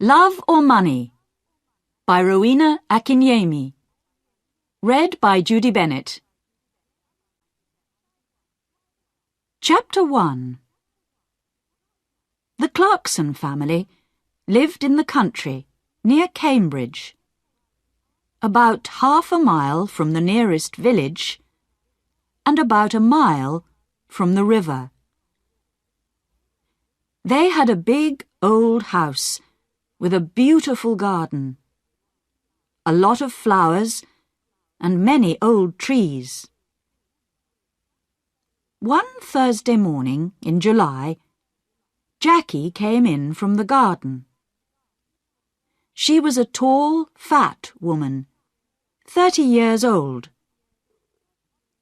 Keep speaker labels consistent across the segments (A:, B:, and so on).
A: Love or Money by Rowena Akinyemi. Read by Judy Bennett. Chapter 1. The Clarkson family lived in the country near Cambridge, about half a mile from the nearest village and about a mile from the river. They had a big old house with a beautiful garden, a lot of flowers and many old trees. One Thursday morning in July, Jackie came in from the garden. She was a tall, fat woman, 30 years old.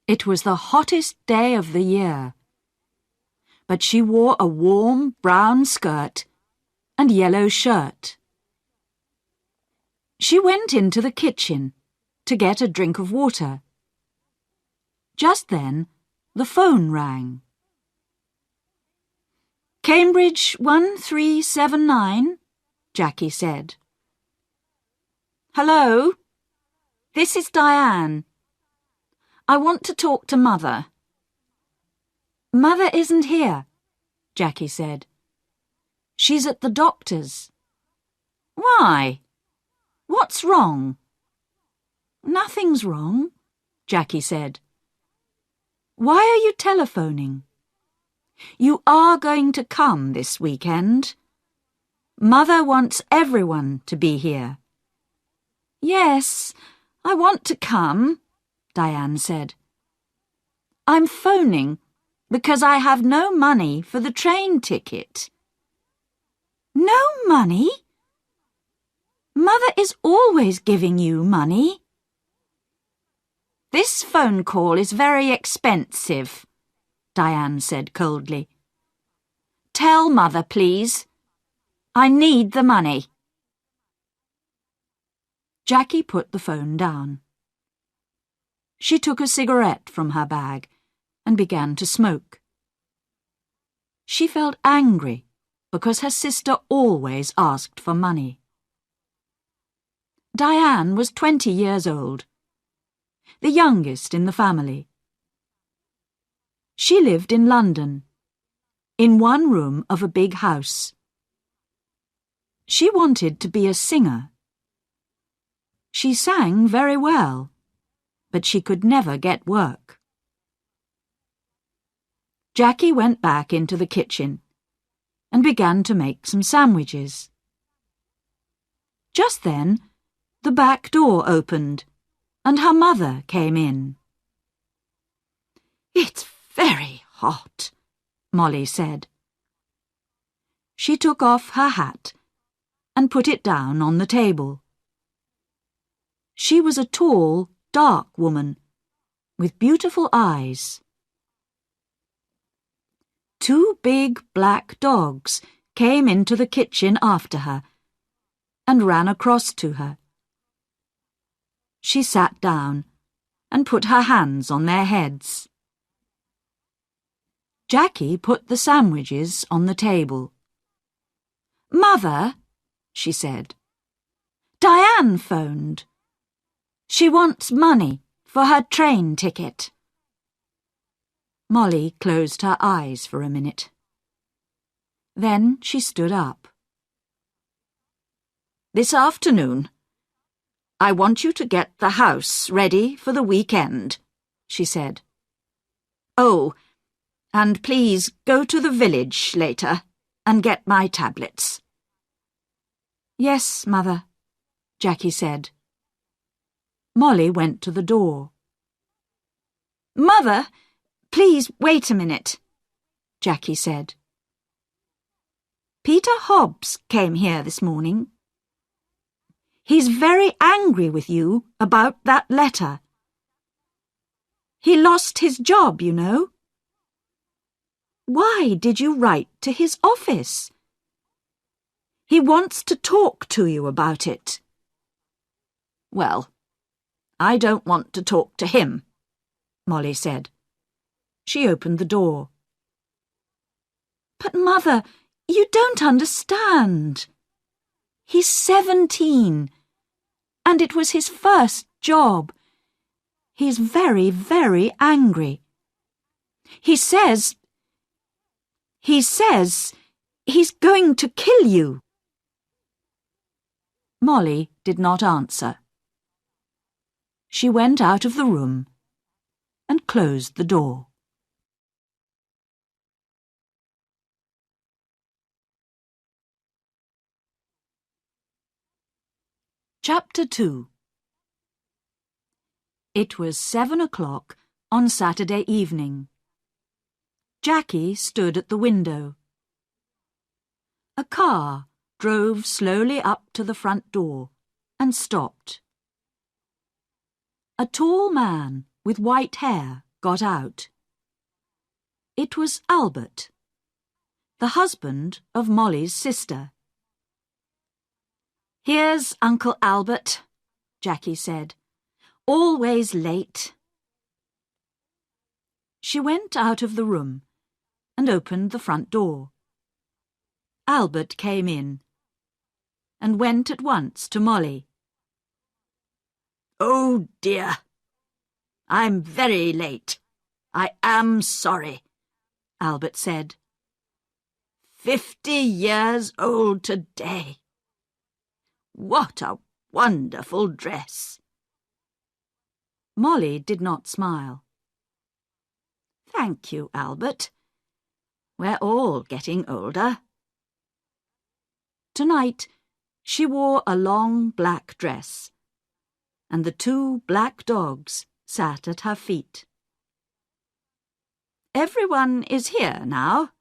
A: It was the hottest day of the year, but she wore a warm brown skirt and yellow shirt. She went into the kitchen to get a drink of water. Just then, the phone rang. "Cambridge 1379, Jackie said. "Hello? This is Diane. I want to talk to Mother." "Mother isn't here," Jackie said. "She's at the doctor's." "Why? What's wrong?" "Nothing's wrong," Jackie said. "Why are you telephoning? You are going to come this weekend. Mother wants everyone to be here." "Yes, I want to come," Diane said. "I'm phoning because I have no money for the train ticket." "No money? Mother is always giving you money." "This phone call is very expensive," Diane said coldly. "Tell Mother, please. I need the money." Jackie put the phone down. She took a cigarette from her bag and began to smoke. She felt angry because her sister always asked for money. Diane was 20 years old, the youngest in the family. She lived in London, in one room of a big house. She wanted to be a singer. She sang very well, but she could never get work. Jackie went back into the kitchen and began to make some sandwiches. Just then, the back door opened and her mother came in. "It's very hot," Molly said. She took off her hat and put it down on the table. She was a tall, dark woman with beautiful eyes. Two big black dogs came into the kitchen after her and ran across to her. She sat down and put her hands on their heads. Jackie put the sandwiches on the table. "Mother," she said, "Diane phoned. She wants money for her train ticket." Molly closed her eyes for a minute. Then she stood up. "This afternoon, I want you to get the house ready for the weekend," she said. "Oh, and please go to the village later and get my tablets." "Yes, Mother," Jackie said. Molly went to the door. "Mother, please wait a minute," Jackie said. "Peter Hobbs came here this morning. He's very angry with you about that letter. He lost his job, you know." "Why did you write to his office?" "He wants to talk to you about it." "Well, I don't want to talk to him," Molly said. She opened the door. "But, Mother, you don't understand. He's 17, and it was his first job. He's very, very angry. He says he's going to kill you." Molly did not answer. She went out of the room and closed the door. Chapter 2. It was 7 o'clock on Saturday evening. Jackie stood at the window. A car drove slowly up to the front door and stopped. A tall man with white hair got out. It was Albert, the husband of Molly's sister. "Here's Uncle Albert," Jackie said. "Always late." She went out of the room and opened the front door. Albert came in and went at once to Molly. "Oh dear, I'm very late. I am sorry," Albert said. 50 years old today. What a wonderful dress." Molly did not smile. "Thank you, Albert. We're all getting older." Tonight, she wore a long black dress, and the 2 black dogs sat at her feet. "Everyone is here now.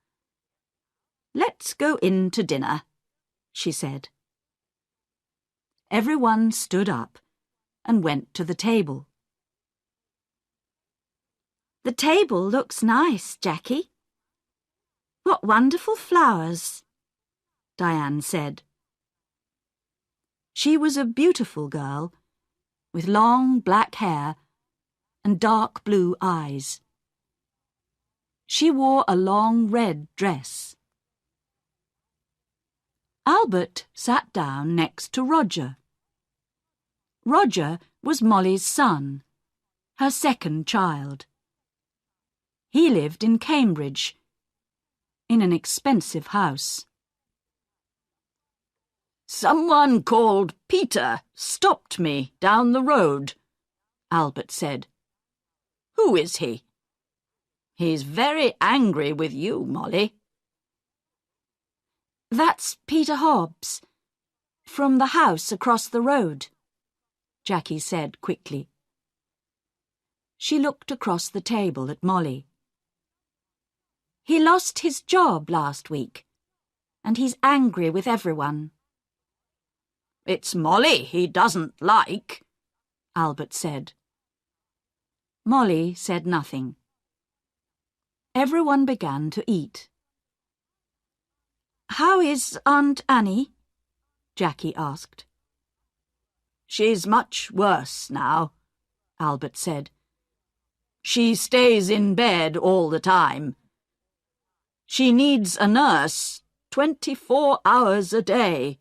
A: Let's go in to dinner," she said. Everyone stood up and went to the table. "The table looks nice, Jackie. What wonderful flowers," Diane said. She was a beautiful girl, with long black hair and dark blue eyes. She wore a long red dress. Albert sat down next to Roger. Roger was Molly's son, her second child. He lived in Cambridge, in an expensive house. "Someone called Peter stopped me down the road," Albert said. "Who is he?" "He's very angry with you, Molly." "That's Peter Hobbs, from the house across the road," Jackie said quickly. She looked across the table at Molly. "He lost his job last week, and he's angry with everyone." "It's Molly he doesn't like," Albert said. Molly said nothing. Everyone began to eat. "How is Aunt Annie?" Jackie asked. "She's much worse now," Albert said. "She stays in bed all the time. She needs a nurse 24 hours a day."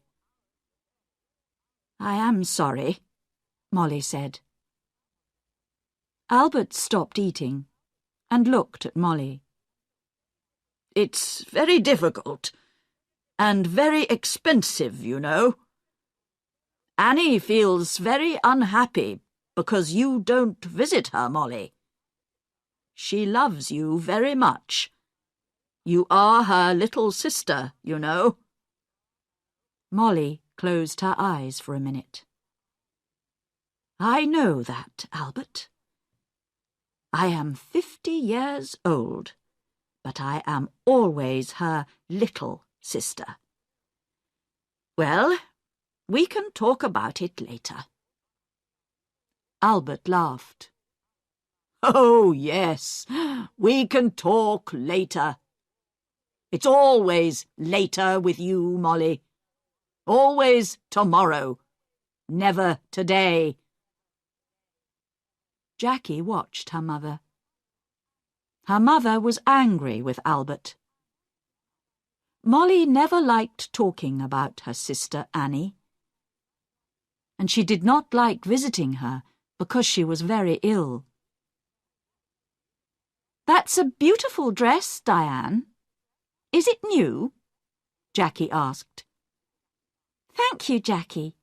A: "I am sorry," Molly said. Albert stopped eating and looked at Molly. "It's very difficult and very expensive, you know. Annie feels very unhappy because you don't visit her, Molly. She loves you very much. You are her little sister, you know." Molly closed her eyes for a minute. "I know that, Albert. I am 50 years old, but I am always her little sister. Well, we can talk about it later." Albert laughed. "Oh, yes, we can talk later. It's always later with you, Molly. Always tomorrow, never today." Jackie watched her mother. Her mother was angry with Albert. Molly never liked talking about her sister Annie. and she did not like visiting her because she was very ill. "That's a beautiful dress, Diane. Is it new?" Jackie asked. "Thank you, Jackie.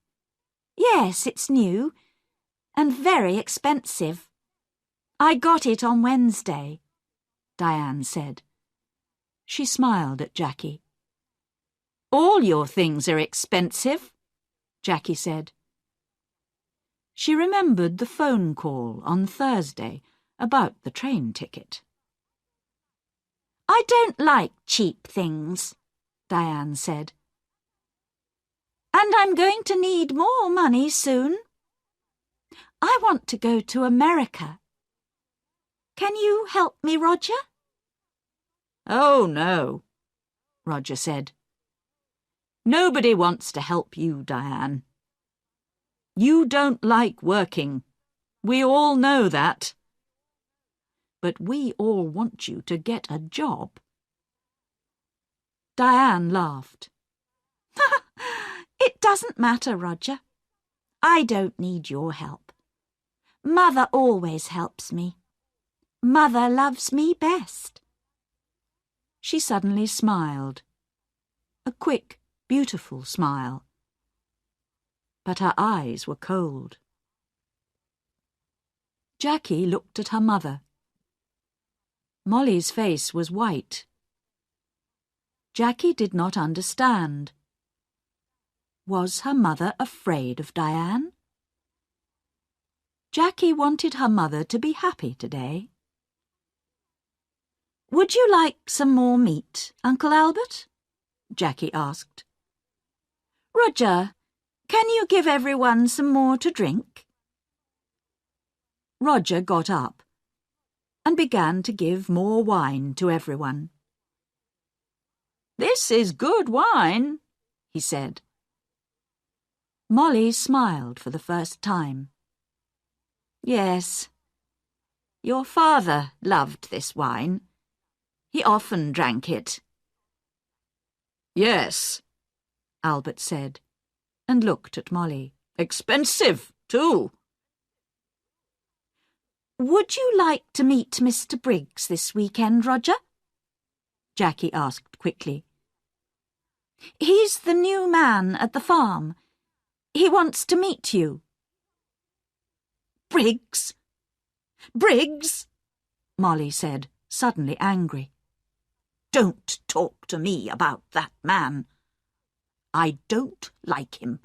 A: Yes, it's new, and very expensive. I got it on Wednesday," Diane said. She smiled at Jackie. "All your things are expensive," Jackie said. She remembered the phone call on Thursday about the train ticket. "I don't like cheap things," Diane said. "And I'm going to need more money soon. I want to go to America. Can you help me, Roger?"
B: "Oh, no," Roger said. "Nobody wants to help you, Diane. You don't like working. We all know that. But we all want you to get a job."
A: Diane laughed. "It doesn't matter, Roger. I don't need your help. Mother always helps me. Mother loves me best." She suddenly smiled. A quick, beautiful smile. But her eyes were cold. Jackie looked at her mother. Molly's face was white. Jackie did not understand. Was her mother afraid of Diane? Jackie wanted her mother to be happy today. "Would you like some more meat, Uncle Albert?" Jackie asked. "Roger, can you give everyone some more to drink?" Roger got up and began to give more wine to everyone.
B: "This is good wine," he said.
A: Molly smiled for the first time. "Yes, your father loved this wine. He often drank it."
B: "Yes," Albert said, and looked at Molly. "Expensive, too."
A: "Would you like to meet Mr. Briggs this weekend, Roger?" Jackie asked quickly. "He's the new man at the farm. He wants to meet you." "Briggs? Briggs?" Molly said, suddenly angry. "Don't talk to me about that man. I don't like him.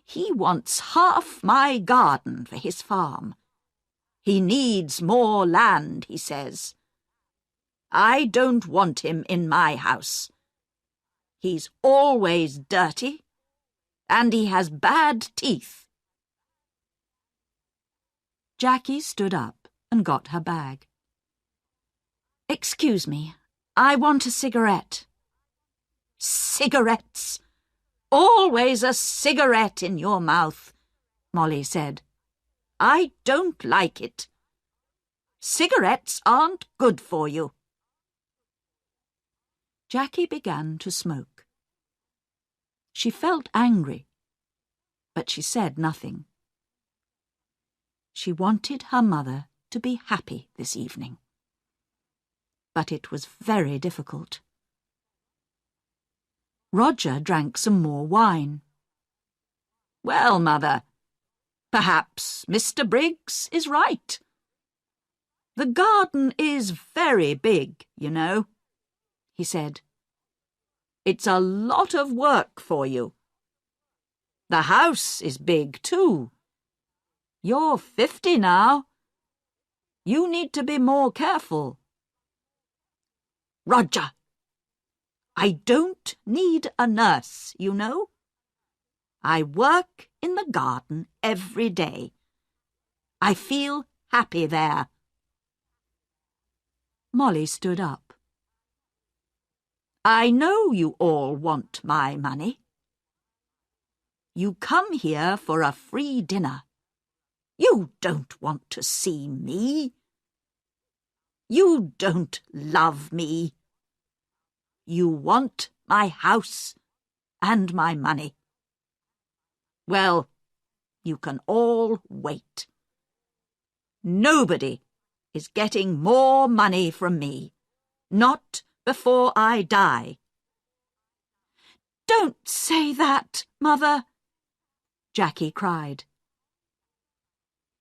A: He wants half my garden for his farm. He needs more land, he says. I don't want him in my house. He's always dirty, and he has bad teeth." Jackie stood up and got her bag. "Excuse me, I want a cigarette." "Cigarettes? Always a cigarette in your mouth," Molly said. "I don't like it. Cigarettes aren't good for you." Jackie began to smoke. She felt angry, but she said nothing. She wanted her mother to be happy this evening. But it was very difficult. Roger drank some more wine. "Well, Mother, perhaps Mr. Briggs is right. The garden is very big, you know," he said. "It's a lot of work for you. The house is big, too. You're 50 now. You need to be more careful." "Roger, I don't need a nurse, you know. I work in the garden every day. I feel happy there." Molly stood up. "I know you all want my money. You come here for a free dinner. You don't want to see me. You don't love me. You want my house and my money. Well,
B: You can all wait. Nobody is getting more money from me. Not before I die.
A: Don't say that, Mother, Jackie cried.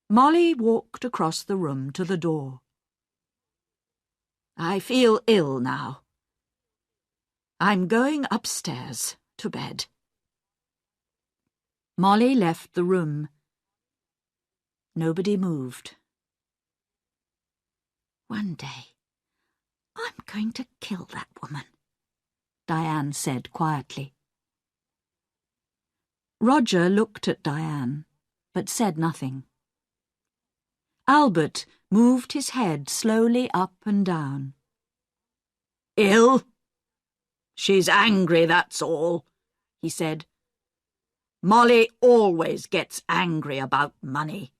A: Molly walked across the room to the door.
B: I feel ill now. I'm going upstairs to bed.
A: Molly left the room. Nobody moved.
B: One day, I'm going to kill that woman, Diane said quietly.
A: Roger looked at Diane, but said nothing. Albert moved his head slowly up and down.
B: Ill? She's angry, that's all, he said. Molly always gets angry about money.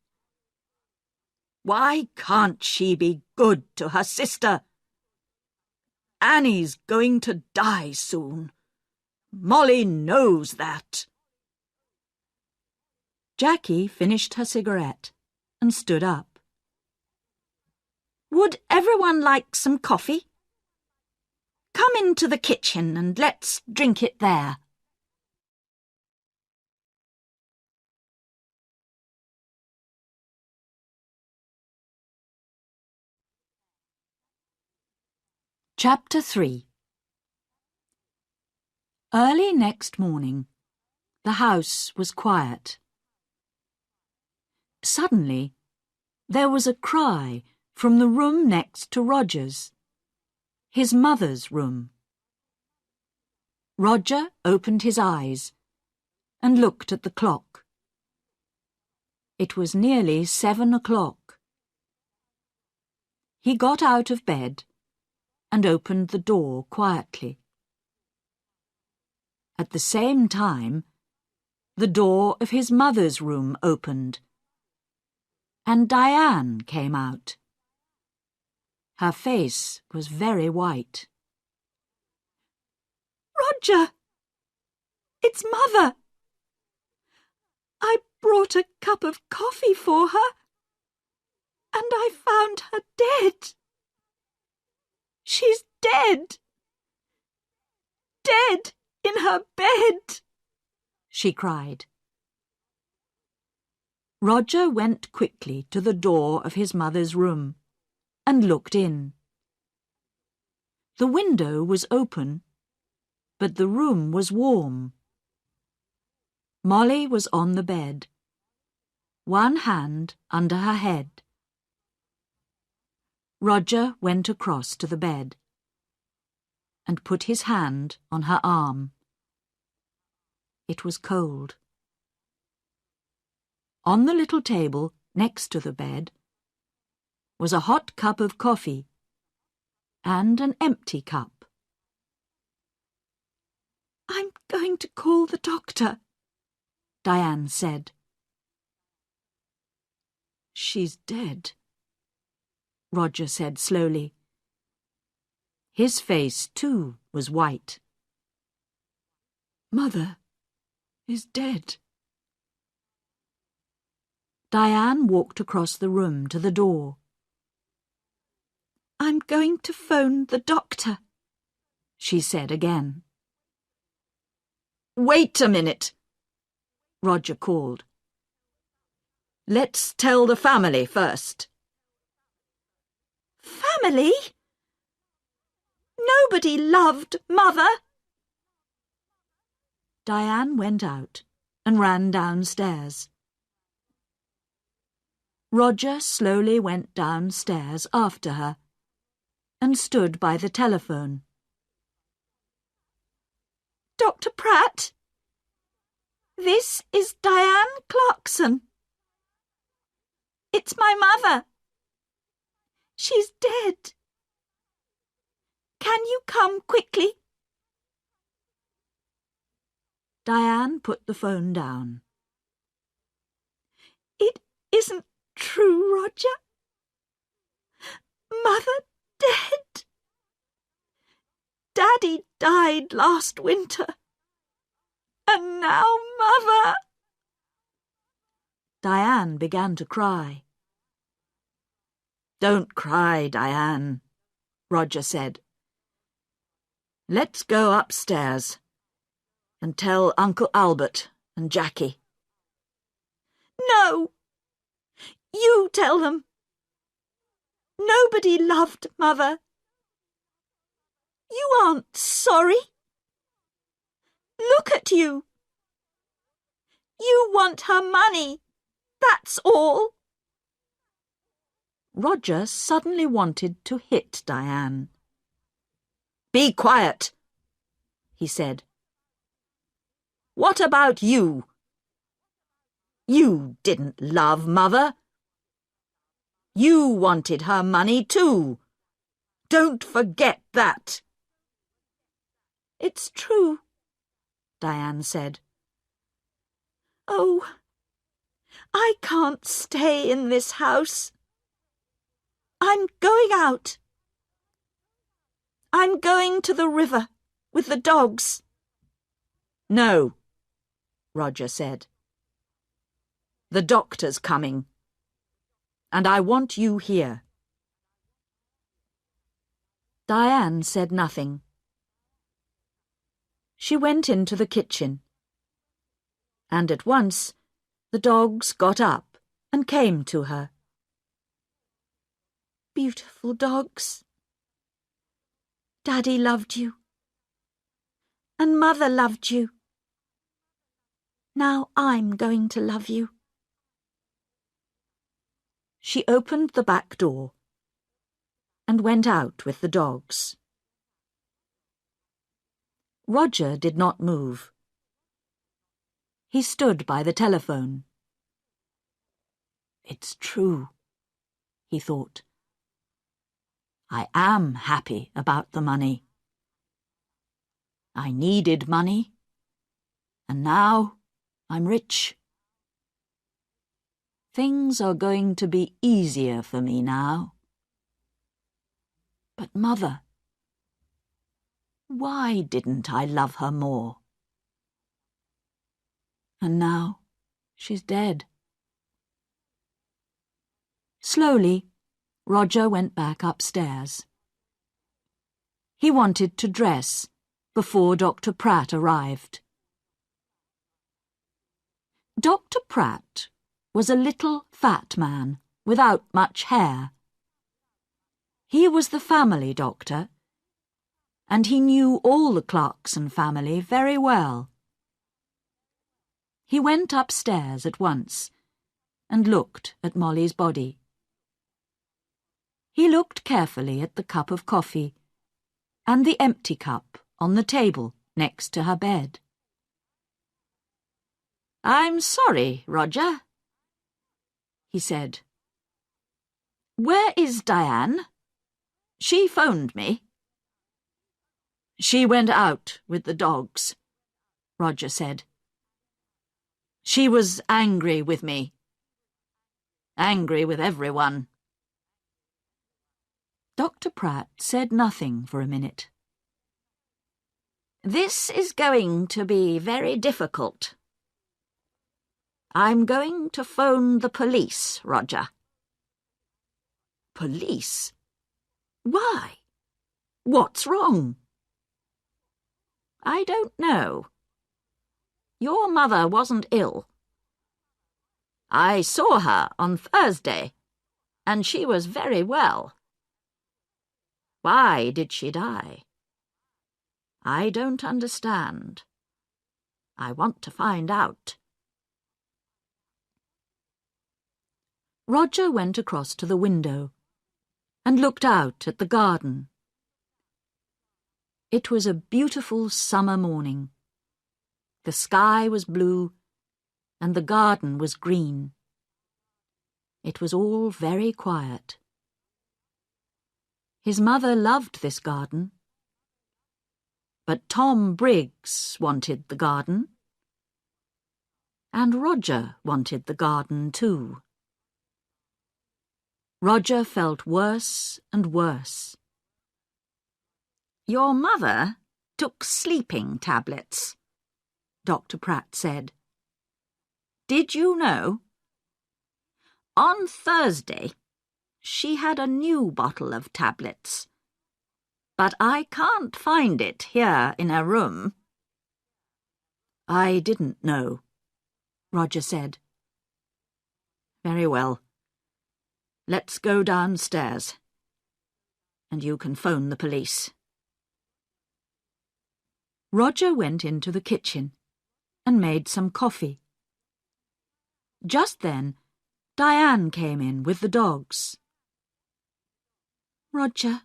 B: Why can't she be good to her sister? Annie's going to die soon. Molly knows that.
A: Jackie finished her cigarette and stood up. Would everyone like some coffee? Come into the kitchen and let's drink it there. Chapter 3. Early next morning, the house was quiet. Suddenly, there was a cry from the room next to Roger's, his mother's room. Roger opened his eyes and looked at the clock. It was nearly 7 o'clock. He got out of bed and opened the door quietly. At the same time, the door of his mother's room opened, and Diane came out. Her face was very white. Roger! It's Mother! I brought a cup of coffee for her, and I found her dead. She's dead! Dead in her bed! She cried. Roger went quickly to the door of his mother's room and looked in. The window was open, but the room was warm. Molly was on the bed, one hand under her head. Roger went across to the bed and put his hand on her arm. It was cold. On the little table next to the bed was a hot cup of coffee and an empty cup. I'm going to call the doctor, Diane said. She's dead, Roger said slowly. His face, too, was white. Mother is dead. Diane walked across the room to the door. I'm going to phone the doctor, she said again.
B: Wait a minute, Roger called. Let's tell the family first.
A: Family? Nobody loved Mother. Diane went out and ran downstairs. Roger slowly went downstairs after her and stood by the telephone. Dr. Pratt, this is Diane Clarkson. It's my mother. She's dead. Can you come quickly? Diane put the phone down. It isn't true, Roger. Mother dead. Daddy died last winter. And now Mother. Diane began to cry.
B: "Don't cry, Diane," Roger said. "Let's go upstairs and tell Uncle Albert and Jackie."
A: No! You tell them. Nobody loved Mother. You aren't sorry. Look at you. You want her money, that's all. Roger suddenly wanted to hit Diane.
B: "Be quiet," he said. "What about you? You didn't love Mother. You wanted her money too. Don't forget that."
A: It's true, Diane said. Oh, I can't stay in this house. I'm going out. I'm going to the river with the dogs.
B: "No," Roger said. "The doctor's coming, and I want you here."
A: Diane said nothing. She went into the kitchen, and at once the dogs got up and came to her. Beautiful dogs. Daddy loved you, and Mother loved you. Now I'm going to love you. She opened the back door and went out with the dogs. Roger did not move. He stood by the telephone. It's true, he thought. I am happy about the money. I needed money, and now I'm rich. Things are going to be easier for me now. But Mother, why didn't I love her more? And now she's dead. Slowly, Roger went back upstairs. He wanted to dress before Dr. Pratt arrived. Dr. Pratt was a little fat man without much hair. He was the family doctor, and he knew all the Clarkson family very well. He went upstairs at once and looked at Molly's body. He looked carefully at the cup of coffee and the empty cup on the table next to her bed.
B: "I'm sorry, Roger," he said. "Where is Diane? She phoned me." "She went out with the dogs," Roger said. "She was angry with me. Angry with everyone." Dr. Pratt said nothing for a minute. "This is going to be very difficult. I'm going to phone the police, Roger." "Police? Why? What's wrong?" "I don't know. Your mother wasn't ill. I saw her on Thursday, and she was very well. Why did she die? I don't understand. I want to find out." Roger went across to the window and looked out at the garden. It was a beautiful summer morning. The sky was blue and the garden was green. It was all very quiet. His mother loved this garden. But Tom Briggs wanted the garden. And Roger wanted the garden too. Roger felt worse and worse. "Your mother took sleeping tablets," Dr. Pratt said. "Did you know?" On Thursday, she had a new bottle of tablets, but I can't find it here in her room."
A: "I didn't know," Roger said. "Very well. Let's go downstairs, and you can phone the police." Roger went into the kitchen and made some coffee. Just then, Diane came in with the dogs.
C: "Roger,"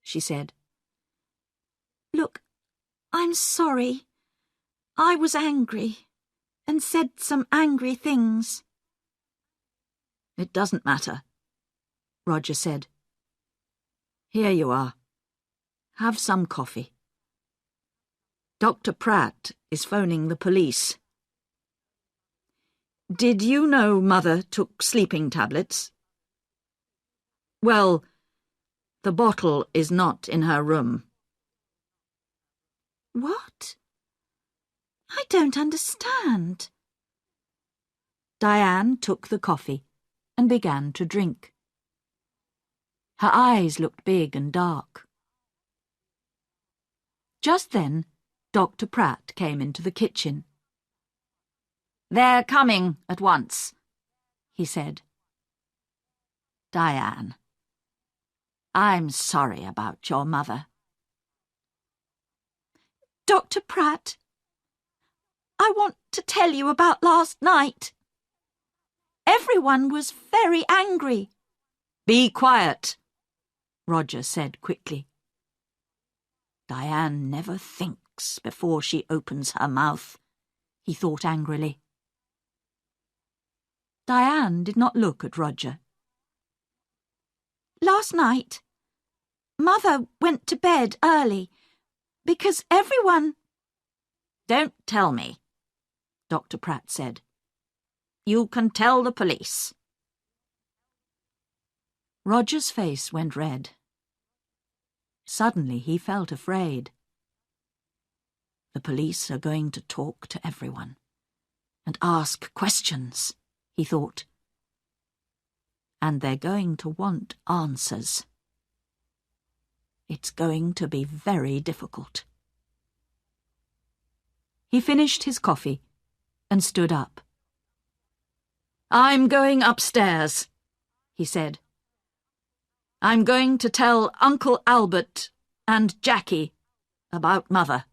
C: she said. "Look, I'm sorry. I was angry and said some angry things."
A: "It doesn't matter," Roger said. "Here you are. Have some coffee. Dr. Pratt is phoning the police." "Did you know Mother took sleeping tablets?" "Well, the bottle is not in her room."
C: "What? I don't understand."
A: Diane took the coffee and began to drink. Her eyes looked big and dark. Just then, Dr. Pratt came into the kitchen.
B: "They're coming at once," he said.
A: "Diane, I'm sorry about your mother."
C: "Dr. Pratt, I want to tell you about last night. Everyone was very angry."
B: "Be quiet,"
A: Roger said quickly. Diane never thinks before she opens her mouth, he thought angrily. Diane did not look at Roger.
C: "Last night, Mother went to bed early because everyone—"
B: "Don't tell me," Dr. Pratt said. "You can tell the police."
A: Roger's face went red. Suddenly he felt afraid. The police are going to talk to everyone and ask questions, he thought. And they're going to want answers. It's going to be very difficult. He finished his coffee and stood up. "I'm going upstairs," he said. "I'm going to tell Uncle Albert and Jackie about Mother.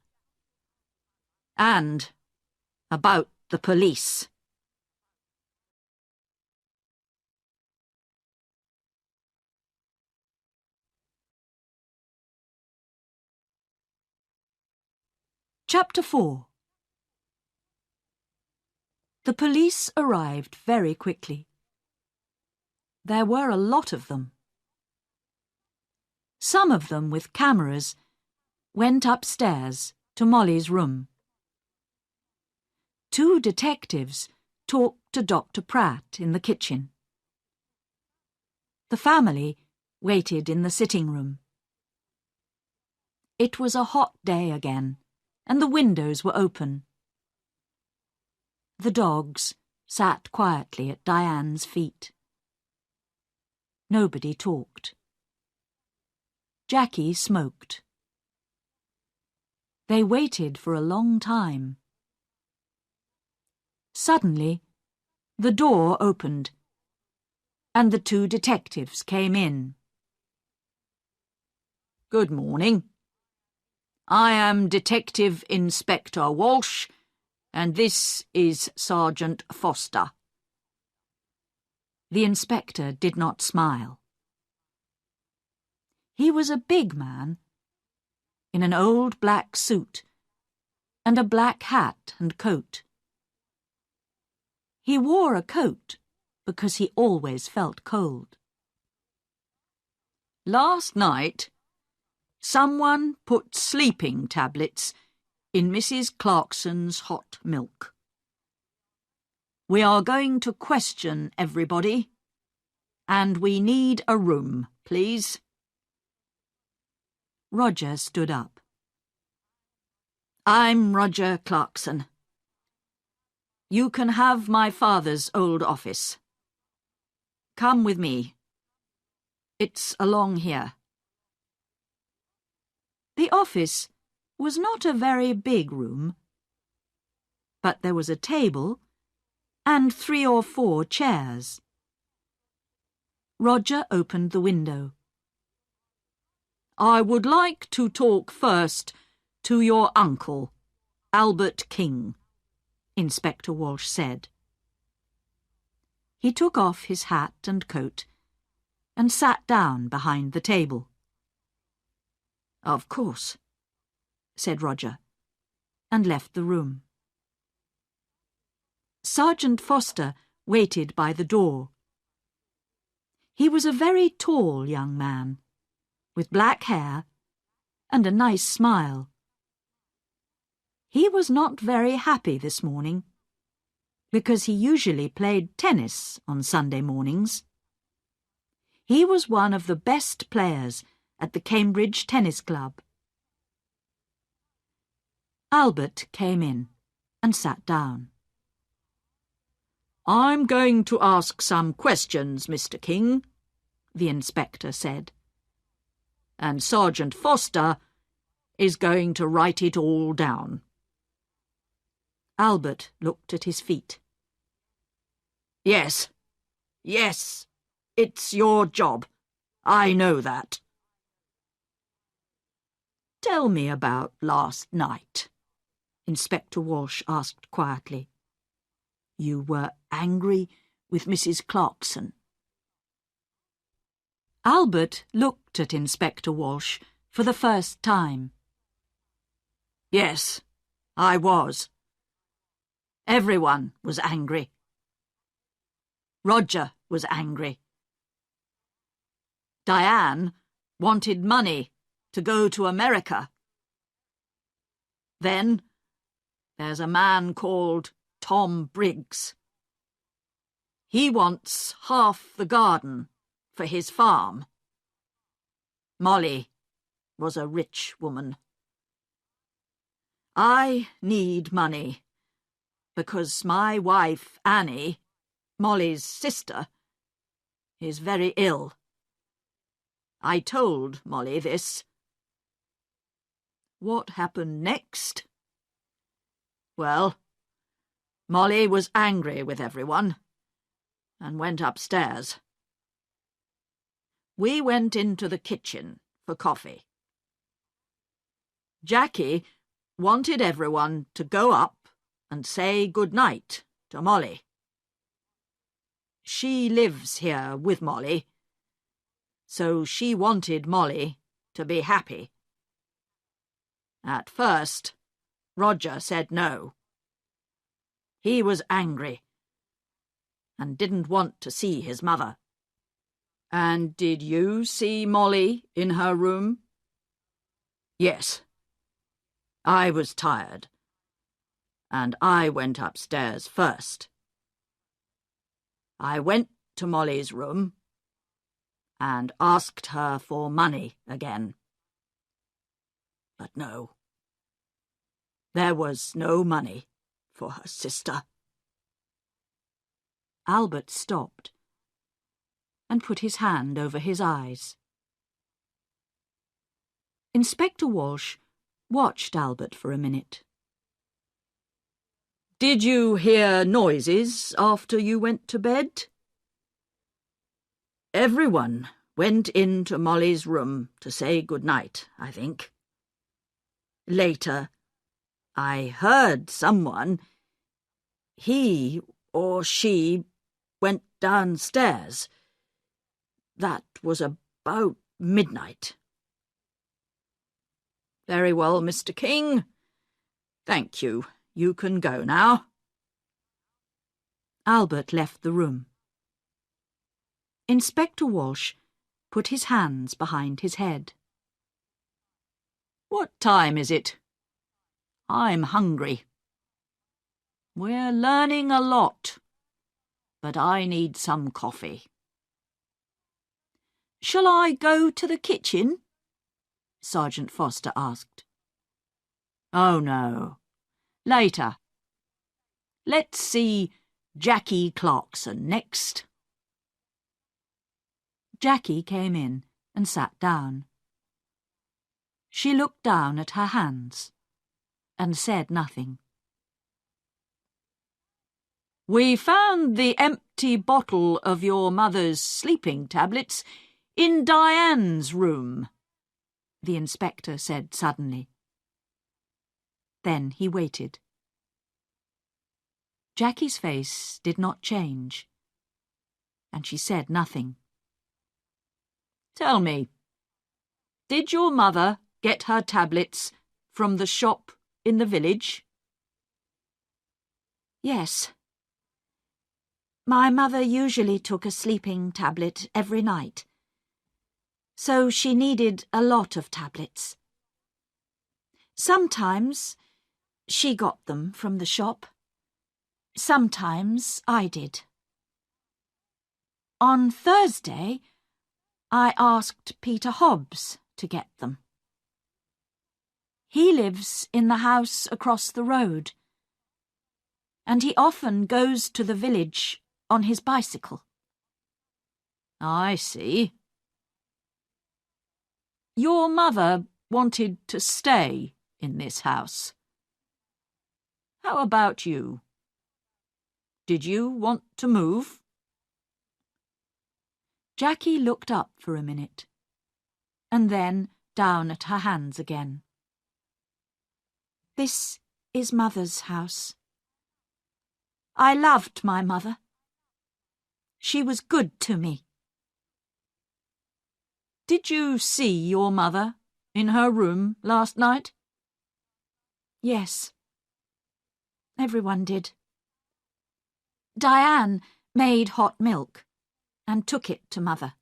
A: And about the police." Chapter 4. The police arrived very quickly. There were a lot of them. Some of them with cameras went upstairs to Molly's room. 2 detectives talked to Dr. Pratt in the kitchen. The family waited in the sitting room. It was a hot day again, and the windows were open. The dogs sat quietly at Diane's feet. Nobody talked. Jackie smoked. They waited for a long time. Suddenly, the door opened, and the 2 detectives came in. "Good morning. I am Detective Inspector Walsh, and this is Sergeant Foster." The inspector did not smile. He was a big man, in an old black suit and a black hat and coat. He wore a coat because he always felt cold. "Last night, someone put sleeping tablets in Mrs. Clarkson's hot milk. We are going to question everybody, and we need a room, please." Roger stood up. "I'm Roger Clarkson. You can have my father's old office."
B: Come with me. It's along here.
A: The office was not a very big room, but there was a table and 3 or 4 chairs. Roger opened the window.
B: I would like to talk first to your uncle, Albert King,
A: Inspector Walsh said. He took off his hat and coat and sat down behind the table.
B: Of course,
A: said Roger, and left the room. Sergeant Foster waited by the door. He was a very tall young man, with black hair and a nice smile. He was not very happy this morning, because he usually played tennis on Sunday mornings. He was one of the best players at the Cambridge Tennis Club. Albert came in and sat down.
B: I'm going to ask some questions, Mr. King, the inspector said. And Sergeant Foster is going to write it all down.
A: Albert looked at his feet.
B: Yes, it's your job. I know that. Tell me about last night, Inspector Walsh asked quietly. You were angry with Mrs. Clarkson.
A: Albert looked at Inspector Walsh for the first time.
B: Yes, I was. Everyone was angry. Roger was angry. Diane wanted money to go to America. Then there's a man called Tom Briggs. He wants half the garden for his farm. Molly was a rich woman. I need money because my wife, Annie, Molly's sister, is very ill. I told Molly this. What happened next? Well, Molly was angry with everyone and went upstairs. We went into the kitchen for coffee. Jackie wanted everyone to go up and say good night to Molly. She lives here with Molly, so she wanted Molly to be happy. At first, Roger said no. He was angry and didn't want to see his mother. And did you see Molly in her room? Yes. I was tired, and I went upstairs first. I went to Molly's room and asked her for money again. But no. There was no money for her sister.
A: Albert stopped and put his hand over his eyes. Inspector Walsh watched Albert for a minute.
B: Did you hear noises after you went to bed? Everyone went into Molly's room to say good night, I think. Later, I heard someone, he or she, went downstairs. That was about midnight. Very well, Mr. King. Thank you. You can go now.
A: Albert left the room. Inspector Walsh put his hands behind his head.
B: What time is it? I'm hungry. We're learning a lot, but I need some coffee.
C: Shall I go to the kitchen? Sergeant Foster asked.
B: Oh, no. Later. Let's see Jackie Clarkson next.
A: Jackie came in and sat down. She looked down at her hands and said nothing.
B: "We found the empty bottle of your mother's sleeping tablets in Diane's room,"
A: the inspector said suddenly. Then he waited. Jackie's face did not change, and she said nothing.
B: "Tell me, did your mother get her tablets from the shop in the village?"
C: Yes. My mother usually took a sleeping tablet every night, so she needed a lot of tablets. Sometimes she got them from the shop. Sometimes I did. On Thursday, I asked Peter Hobbs to get them. He lives in the house across the road, and he often goes to the village on his bicycle.
B: "I see. Your mother wanted to stay in this house. How about you? Did you want to move?"
A: Jackie looked up for a minute, and then down at her hands again.
C: This is Mother's house. I loved my mother. She was good to me.
B: "Did you see your mother in her room last night?"
C: Yes. Everyone did. Diane made hot milk and took it to Mother.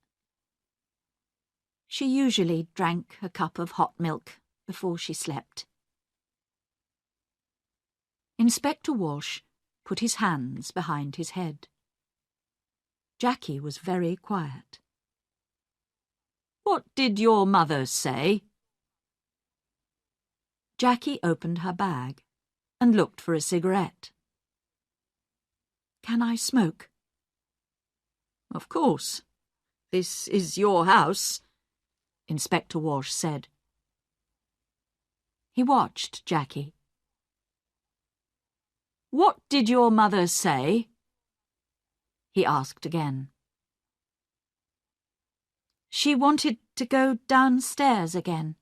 C: She usually drank a cup of hot milk before she slept.
A: Inspector Walsh put his hands behind his head. Jackie was very quiet.
B: "What did your mother say?"
A: Jackie opened her bag and looked for a cigarette. "Can I smoke?"
B: "Of course. This is your house," Inspector Walsh said.
A: He watched Jackie.
B: "What did your mother say?"
A: he asked again.
C: She wanted to go downstairs again.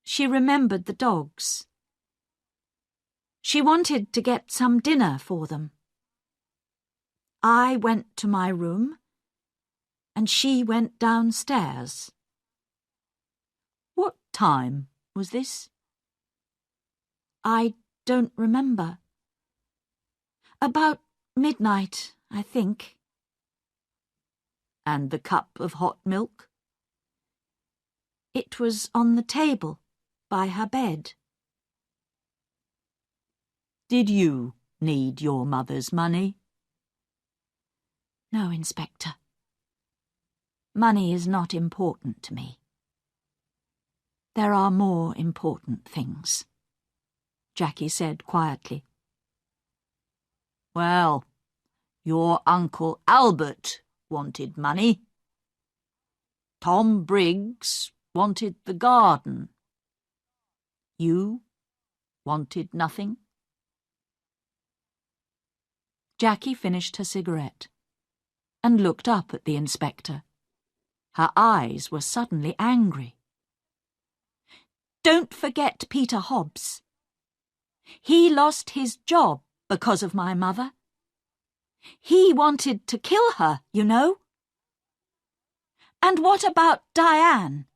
C: She remembered the dogs. She wanted to get some dinner for them. I went to my room, and she went downstairs.
B: "What time was this?"
C: I don't remember. About midnight, I think.
B: "And the cup of hot milk?"
C: It was on the table by her bed.
B: "Did you need your mother's money?"
C: No, Inspector. Money is not important to me. There are more important things,"
A: Jackie said quietly.
B: "Well, your Uncle Albert wanted money. Tom Briggs wanted the garden. You wanted nothing?"
A: Jackie finished her cigarette and looked up at the inspector. Her eyes were suddenly angry.
C: "Don't forget Peter Hobbs. He lost his job because of my mother. He wanted to kill her, you know. And what about Diane?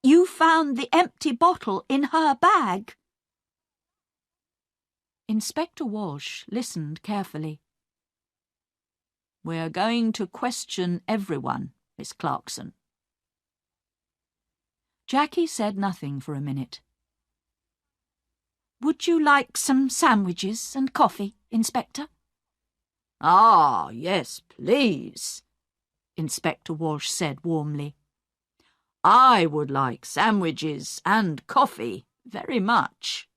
C: You found the empty bottle in her bag."
A: Inspector Walsh listened carefully.
B: "We're going to question everyone, Miss Clarkson."
A: Jackie said nothing for a minute.
C: "Would you like some sandwiches and coffee, Inspector?"
B: "Ah, yes, please," Inspector Walsh said warmly. "I would like sandwiches and coffee very much."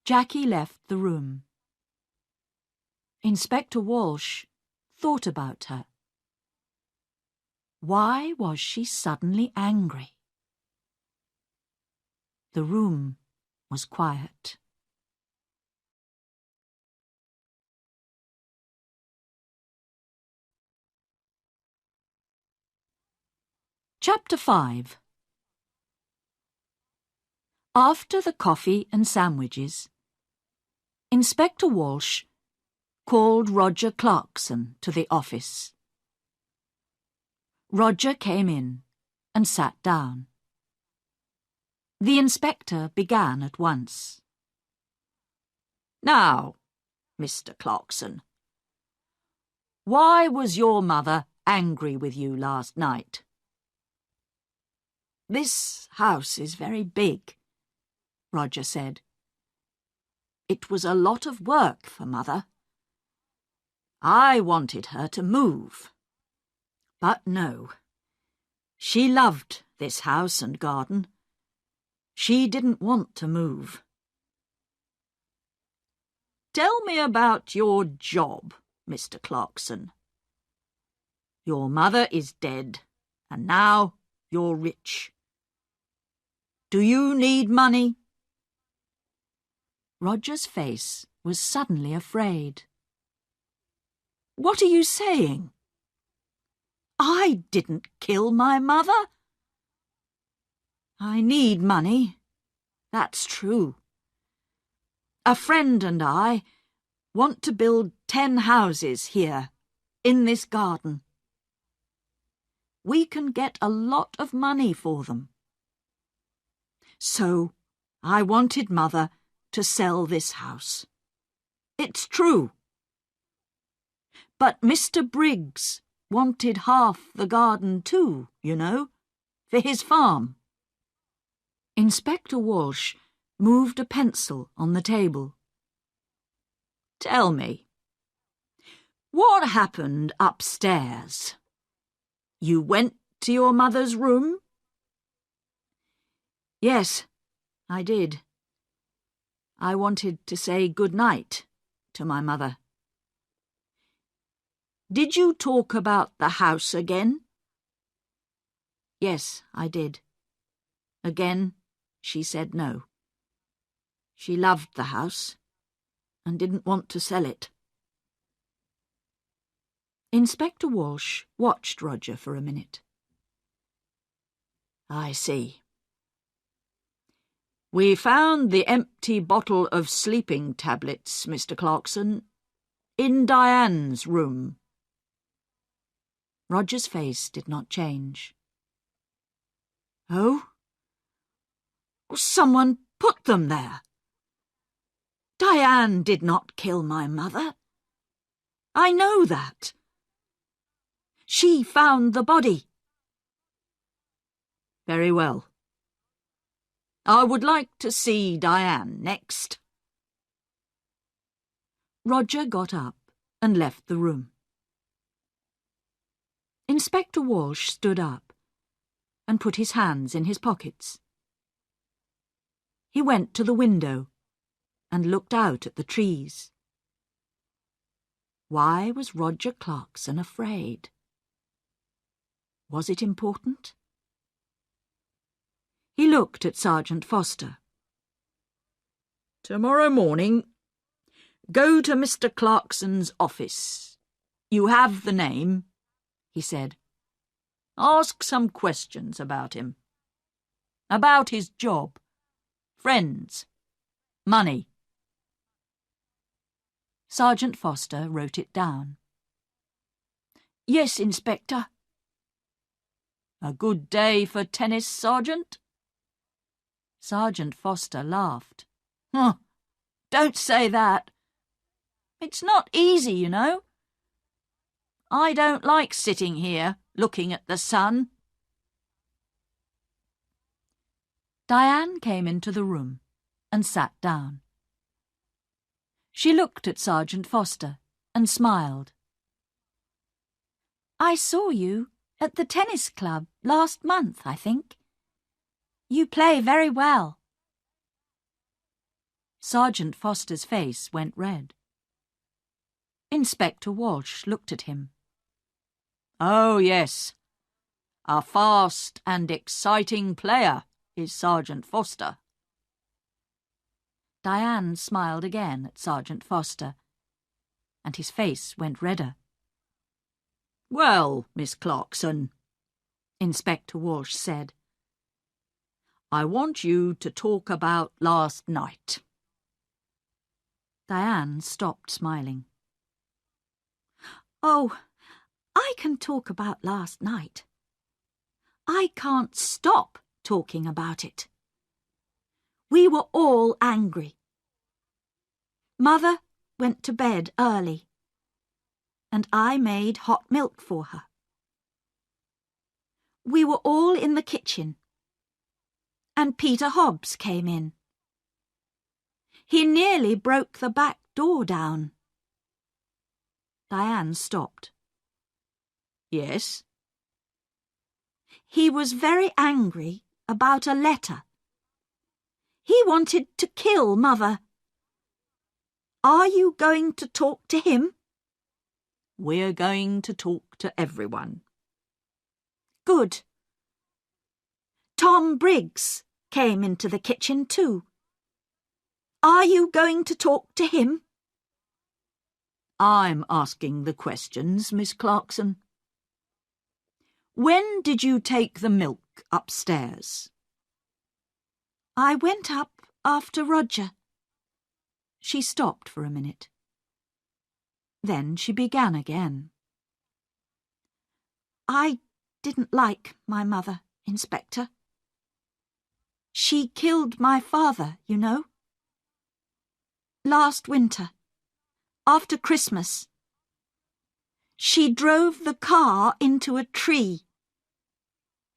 A: Jackie left the room. Inspector Walsh thought about her. Why was she suddenly angry? The room was quiet. Chapter 5. After the coffee and sandwiches, Inspector Walsh called Roger Clarkson to the office. Roger came in and sat down. The inspector began at once.
B: Now, Mr. Clarkson, why was your mother angry with you last night?
A: This house is very big, Roger said. It was a lot of work for Mother. I wanted her to move. But no, she loved this house and garden. She didn't want to move.
B: Tell me about your job, Mr. Clarkson. Your mother is dead, and now you're rich. Do you need money?
A: Roger's face was suddenly afraid.
B: What are you saying? I didn't kill my mother.
A: I need money, that's true. A friend and I want to build 10 houses here, in this garden. We can get a lot of money for them. So I wanted Mother to sell this house. It's true. But Mr. Briggs wanted half the garden too, you know, for his farm. Inspector Walsh moved a pencil on the table.
B: Tell me, what happened upstairs? You went to your mother's room?
A: Yes, I did. I wanted to say good night to my mother.
B: Did you talk about the house again?
A: Yes, I did. Again, she said no. She loved the house and didn't want to sell it. Inspector Walsh watched Roger for a minute.
B: I see. We found the empty bottle of sleeping tablets, Mr. Clarkson, in Diane's room.
A: Roger's face did not change.
B: Oh? Someone put them there. Diane did not kill my mother. I know that. She found the body. Very well. I would like to see Diane next.
A: Roger got up and left the room. Inspector Walsh stood up and put his hands in his pockets. He went to the window and looked out at the trees. Why was Roger Clarkson afraid? Was it important? He looked at Sergeant Foster.
B: Tomorrow morning, go to Mr. Clarkson's office. You have the name, he said. Ask some questions about him. About his job, friends, money.
A: Sergeant Foster wrote it down. Yes, Inspector.
B: A good day for tennis, Sergeant?
A: Sergeant Foster laughed.
B: Don't say that. It's not easy, you know. I don't like sitting here looking at the sun.
A: Diane came into the room and sat down. She looked at Sergeant Foster and smiled. I saw you at the tennis club last month, I think. You play very well. Sergeant Foster's face went red.
C: Inspector Walsh looked at him.
B: "Oh, yes. A fast and exciting player is Sergeant Foster."
C: Diane smiled again at Sergeant Foster, and his face went redder.
B: "Well, Miss Clarkson,"
C: Inspector Walsh said,
B: "I want you to talk about last night."
C: Diane stopped smiling. "Oh, I can talk about last night. I can't stop talking about it. We were all angry. Mother went to bed early, and I made hot milk for her. We were all in the kitchen, and Peter Hobbs came in. He nearly broke the back door down." Diane stopped.
B: "Yes?"
C: "He was very angry about a letter. He wanted to kill Mother. Are you going to talk to him?"
B: "We're going to talk to everyone."
C: "Good. Tom Briggs came into the kitchen too. Are you going to talk to him?"
B: "I'm asking the questions, Miss Clarkson. When did you take the milk upstairs?"
C: "I went up after Roger." She stopped for a minute. Then she began again. "I didn't like my mother, Inspector. She killed my father, you know. Last winter, after Christmas, she drove the car into a tree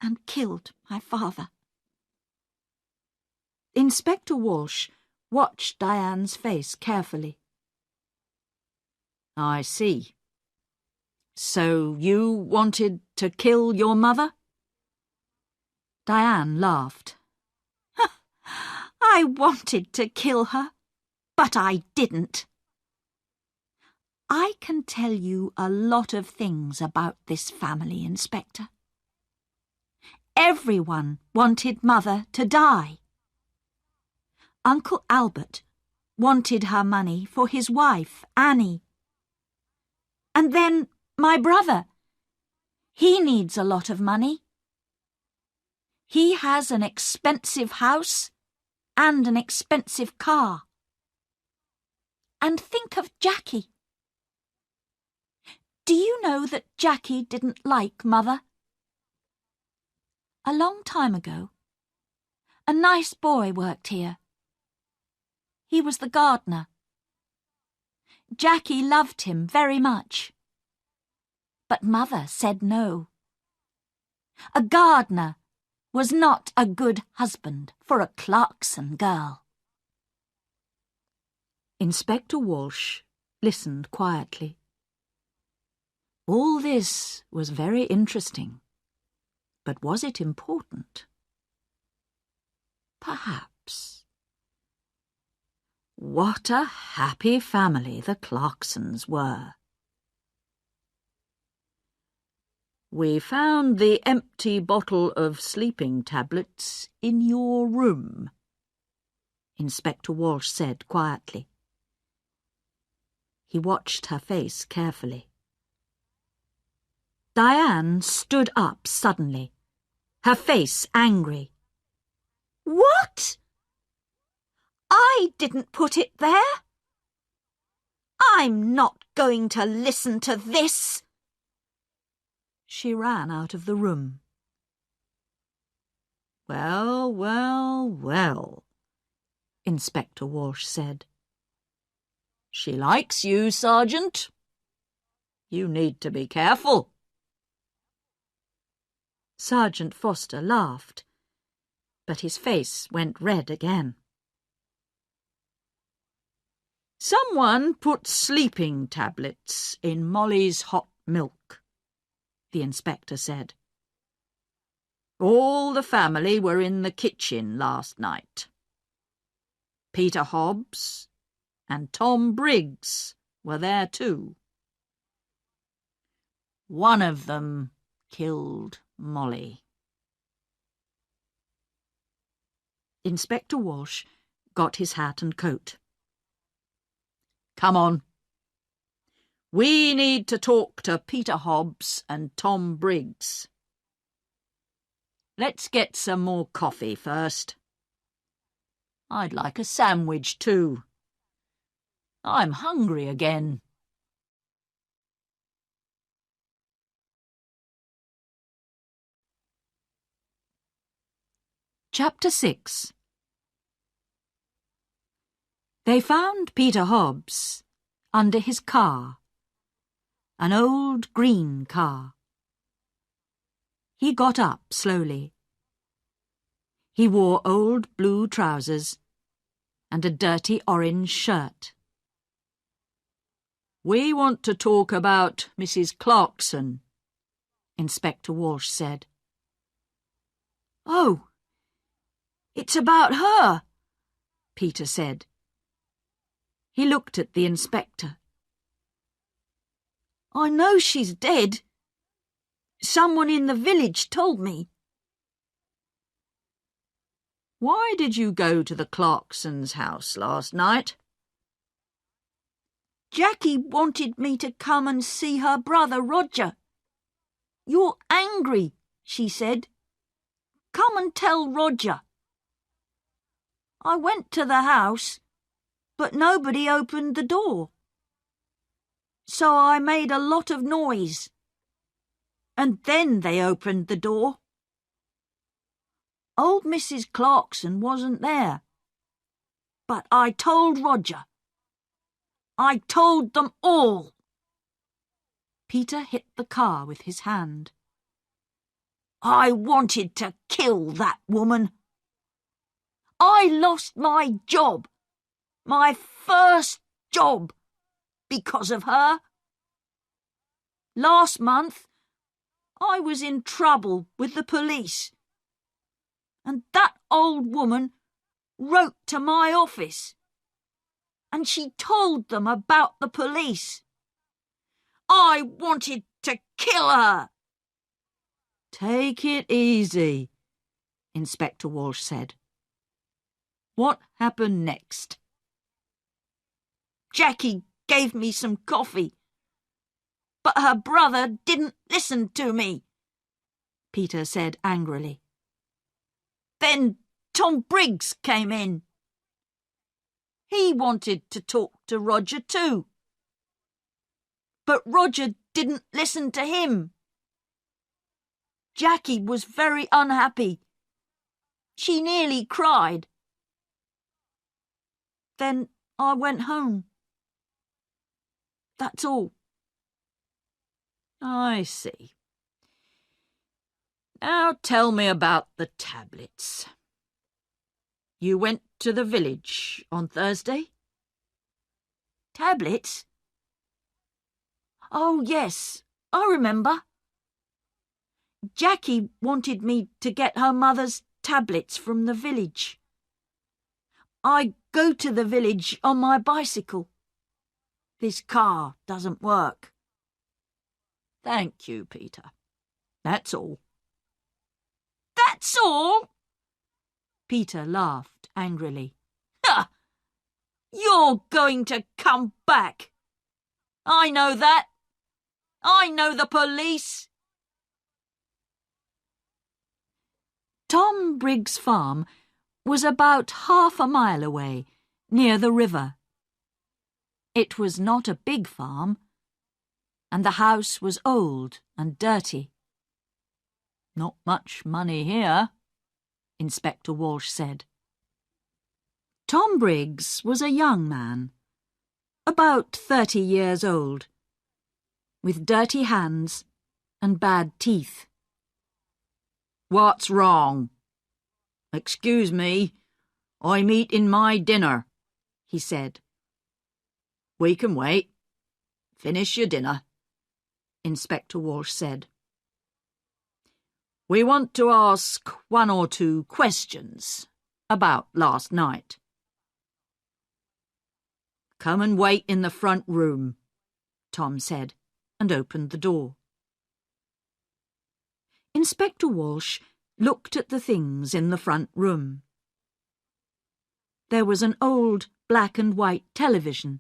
C: and killed my father." Inspector Walsh watched Diane's face carefully.
B: "I see. So you wanted to kill your mother?"
C: Diane laughed. "I wanted to kill her, but I didn't. I can tell you a lot of things about this family, Inspector. Everyone wanted Mother to die. Uncle Albert wanted her money for his wife, Annie. And then my brother. He needs a lot of money. He has an expensive house and an expensive car. And think of Jackie. Do you know that Jackie didn't like Mother? A long time ago, a nice boy worked here. He was the gardener. Jackie loved him very much. But Mother said no. A gardener was not a good husband for a Clarkson girl." Inspector Walsh listened quietly. All this was very interesting, but was it important? Perhaps. What a happy family the Clarksons were.
B: "We found the empty bottle of sleeping tablets in your room,"
C: Inspector Walsh said quietly. He watched her face carefully. Diane stood up suddenly, her face angry. "What? I didn't put it there. I'm not going to listen to this." She ran out of the room.
B: "Well, well, well,"
C: Inspector Walsh said.
B: "She likes you, Sergeant. You need to be careful."
C: Sergeant Foster laughed, but his face went red again.
B: "Someone put sleeping tablets in Molly's hot milk," the inspector said. "All the family were in the kitchen last night. Peter Hobbs and Tom Briggs were there too." One of them killed Molly.
A: Inspector Walsh got his hat and coat.
B: Come on. We need to talk to Peter Hobbs and Tom Briggs. Let's get some more coffee first. I'd like a sandwich too. I'm hungry again.
A: Chapter 6. They found Peter Hobbs under his car, an old green car. He got up slowly. He wore old blue trousers and a dirty orange shirt.
B: We want to talk about Mrs. Clarkson, Inspector Walsh said.
C: Oh, it's about her, Peter said.
A: He looked at the inspector.
C: I know she's dead. Someone in the village told me.
B: Why did you go to the Clarksons' house last night?
C: Jackie wanted me to come and see her brother Roger. You're angry, she said. Come and tell Roger. I went to the house, but nobody opened the door. So I made a lot of noise. And then they opened the door. Old Mrs. Clarkson wasn't there. But I told Roger. I told them all.
A: Peter hit the car with his hand.
C: I wanted to kill that woman. I lost my job, my first job, because of her. Last month, I was in trouble with the police, and that old woman wrote to my office, and she told them about the police. I wanted to kill her.
B: Take it easy, Inspector Walsh said. What happened next?
C: Jackie gave me some coffee, but her brother didn't listen to me, Peter said angrily. Then Tom Briggs came in. He wanted to talk to Roger too, but Roger didn't listen to him. Jackie was very unhappy. She nearly cried. Then I went home. That's all.
B: I see. Now tell me about the tablets. You went to the village on Thursday?
C: Tablets? Oh, yes, I remember. Jackie wanted me to get her mother's tablets from the village. I go to the village on my bicycle. This car doesn't work.
B: Thank you, Peter. That's all.
C: That's all?
A: Peter laughed angrily.
C: Ha! You're going to come back. I know that. I know the police.
A: Tom Briggs' farm was about half a mile away, near the river. It was not a big farm, and the house was old and dirty.
B: Not much money here,
A: Inspector Walsh said. Tom Briggs was a young man, about 30 years old, with dirty hands and bad teeth.
B: What's wrong? Excuse me, I'm eating my dinner, he said. We can wait. Finish your dinner, Inspector Walsh said. We want to ask 1 or 2 questions about last night. Come and wait in the front room, Tom said, and opened the door.
A: Inspector Walsh looked at the things in the front room. There was an old black and white television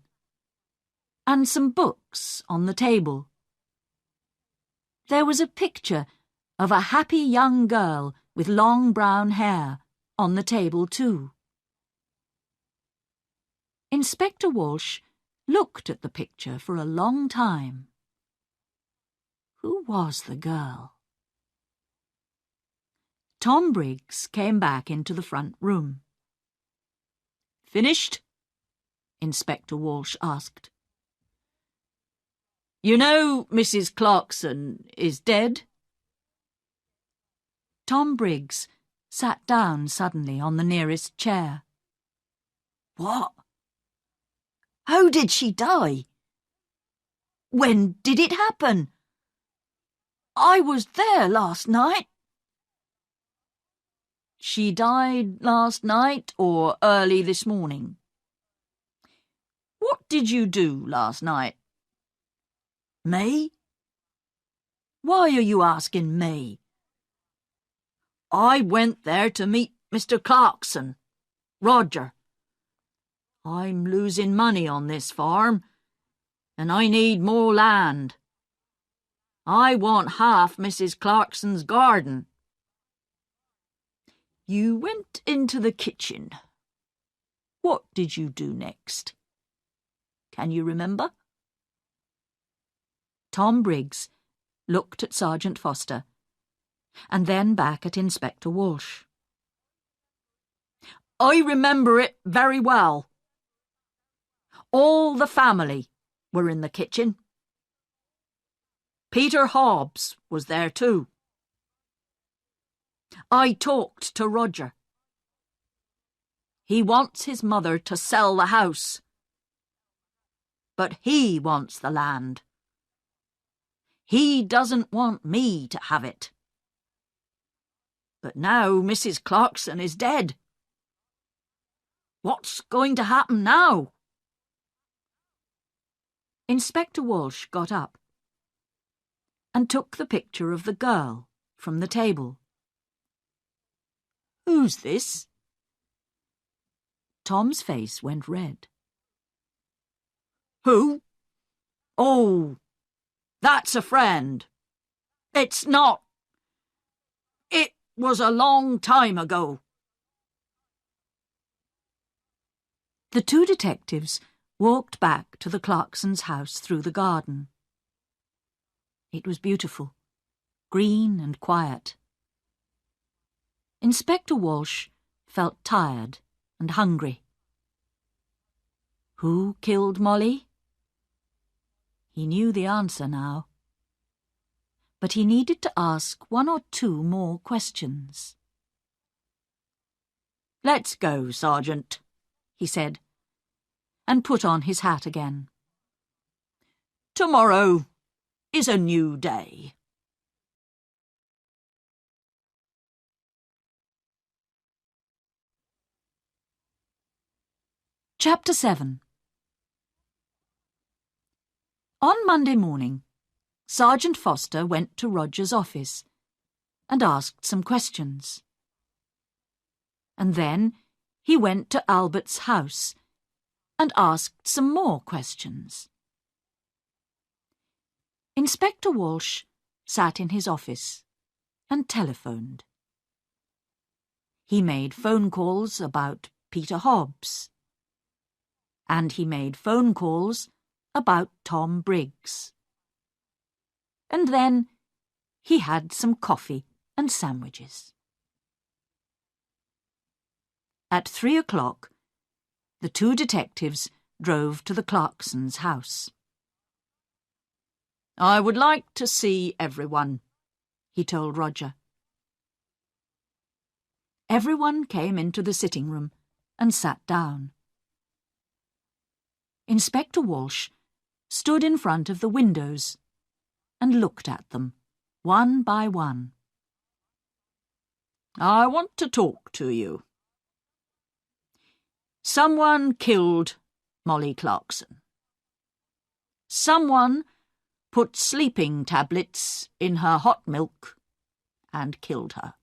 A: and some books on the table. There was a picture of a happy young girl with long brown hair on the table too. Inspector Walsh looked at the picture for a long time. Who was the girl? Tom Briggs came back into the front room.
B: "Finished?" Inspector Walsh asked. "You know Mrs. Clarkson is dead?"
A: Tom Briggs sat down suddenly on the nearest chair.
B: "What? How did she die? When did it happen? I was there last night." "She died last night or early this morning?" "What did you do last night?" "Me? Why are you asking me?" "I went there to meet Mr. Clarkson, Roger. I'm losing money on this farm, and I need more land. I want half Mrs. Clarkson's garden." "You went into the kitchen. What did you do next? Can you remember?" Tom Briggs looked at Sergeant Foster and then back at Inspector Walsh. "I remember it very well. All the family were in the kitchen. Peter Hobbs was there too. I talked to Roger. He wants his mother to sell the house, but he wants the land. He doesn't want me to have it. But now Mrs. Clarkson is dead. What's going to happen now?" Inspector Walsh got up and took the picture of the girl from the table. "Who's this?" Tom's face went red. "Who? Oh, that's a friend. It's not. It was a long time ago." The two detectives walked back to the Clarksons' house through the garden. It was beautiful, green and quiet. Inspector Walsh felt tired and hungry. Who killed Molly? He knew the answer now. But he needed to ask one or two more questions. "Let's go, Sergeant," he said, and put on his hat again. "Tomorrow is a new day." Chapter 7. On Monday morning, Sergeant Foster went to Roger's office and asked some questions. And then he went to Albert's house and asked some more questions. Inspector Walsh sat in his office and telephoned. He made phone calls about Peter Hobbs. And he made phone calls about Tom Briggs. And then he had some coffee and sandwiches. At 3 o'clock, the two detectives drove to the Clarksons' house. "I would like to see everyone," he told Roger. Everyone came into the sitting room and sat down. Inspector Walsh stood in front of the windows and looked at them, one by one. "I want to talk to you. Someone killed Molly Clarkson. Someone put sleeping tablets in her hot milk and killed her.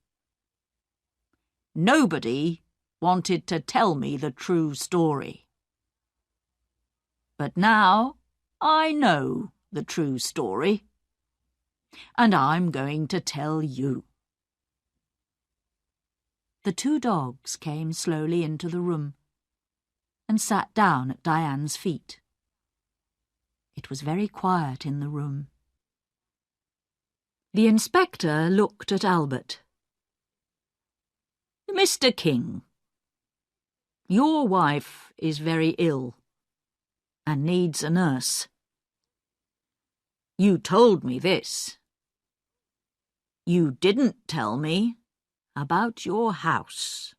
B: Nobody wanted to tell me the true story. But now I know the true story, and I'm going to tell you.
A: The two dogs came slowly into the room and sat down at Diane's feet. It was very quiet in the room. The inspector looked at Albert.
B: Mr. King, your wife is very ill and needs a nurse. You told me this. You didn't tell me about your house.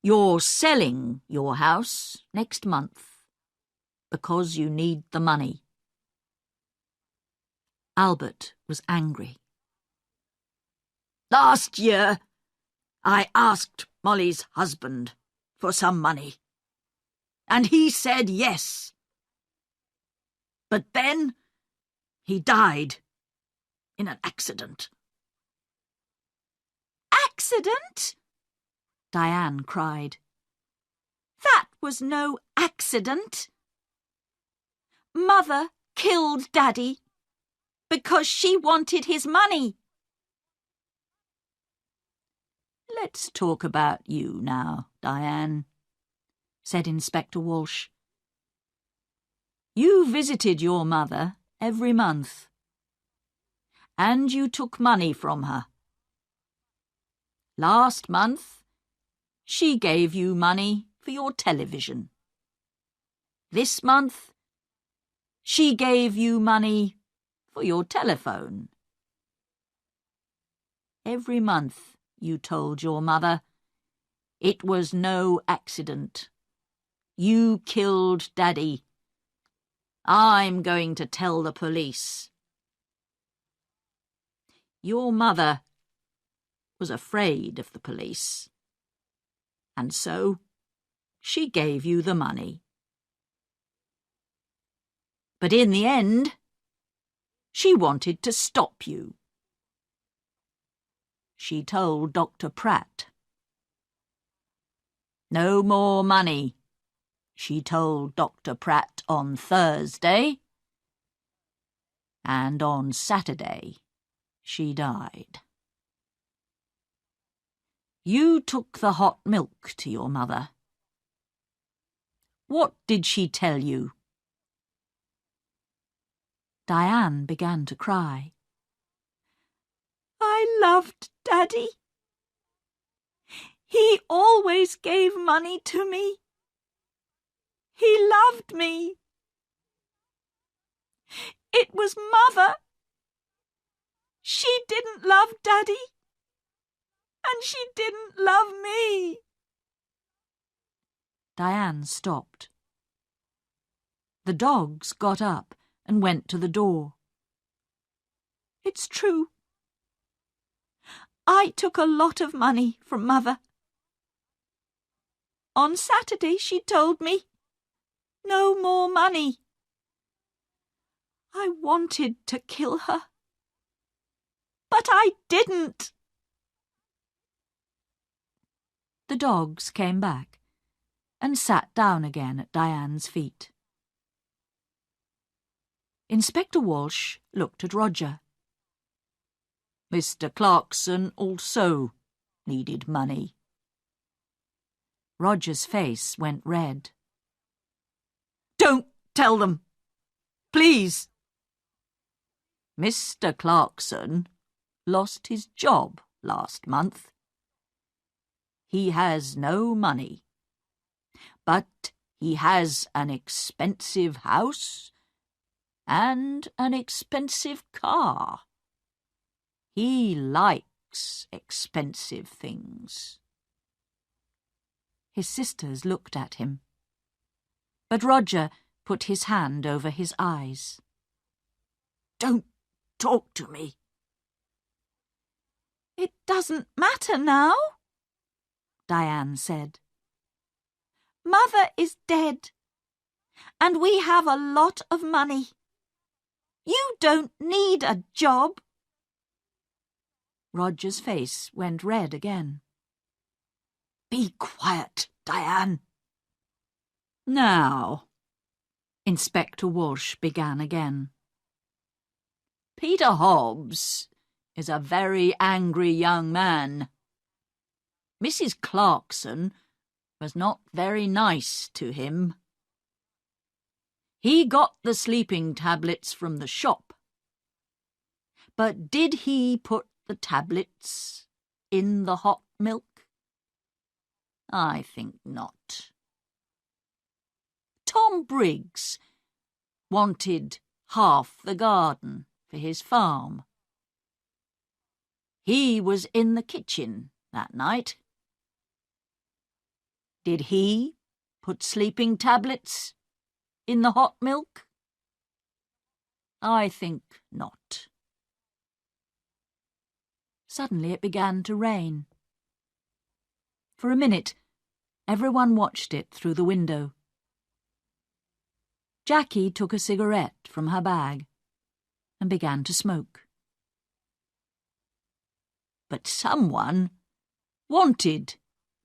B: You're selling your house next month because you need the money.
A: Albert was angry.
B: Last year, I asked Molly's husband for some money, and he said yes. But then he died in an accident.
C: Accident? Diane cried. That was no accident. Mother killed Daddy because she wanted his money.
B: Let's talk about you now, Diane, said Inspector Walsh. You visited your mother every month, and you took money from her. Last month, she gave you money for your television. This month, she gave you money for your telephone. Every month you told your mother it was no accident. You killed Daddy. I'm going to tell the police. Your mother was afraid of the police, and so she gave you the money. But in the end, she wanted to stop you. She told Dr. Pratt. No more money, she told Dr. Pratt on Thursday, and on Saturday she died. You took the hot milk to your mother. What did she tell you?
A: Diane began to cry.
C: I loved Daddy. He always gave money to me. He loved me. It was Mother. She didn't love Daddy, and she didn't love me.
A: Diane stopped. The dogs got up and went to the door.
C: It's true. I took a lot of money from Mother. On Saturday she told me, no more money. I wanted to kill her, but I didn't.
A: The dogs came back and sat down again at Diane's feet. Inspector Walsh looked at Roger.
B: Mr. Clarkson also needed money.
A: Roger's face went red.
B: Don't tell them, please. Mr. Clarkson lost his job last month. He has no money, but he has an expensive house and an expensive car. He likes expensive things.
A: His sisters looked at him, but Roger put his hand over his eyes.
B: Don't talk to me.
C: It doesn't matter now,
A: Diane said.
C: Mother is dead, and we have a lot of money. You don't need a job.
A: Roger's face went red again.
B: Be quiet, Diane. Now, Inspector Walsh began again. Peter Hobbs is a very angry young man. Mrs. Clarkson was not very nice to him. He got the sleeping tablets from the shop. But did he put the tablets in the hot milk? I think not. Tom Briggs wanted half the garden for his farm. He was in the kitchen that night. Did he put sleeping tablets in the hot milk? I think not.
A: Suddenly it began to rain. For a minute, everyone watched it through the window. Jackie took a cigarette from her bag and began to smoke.
B: But someone wanted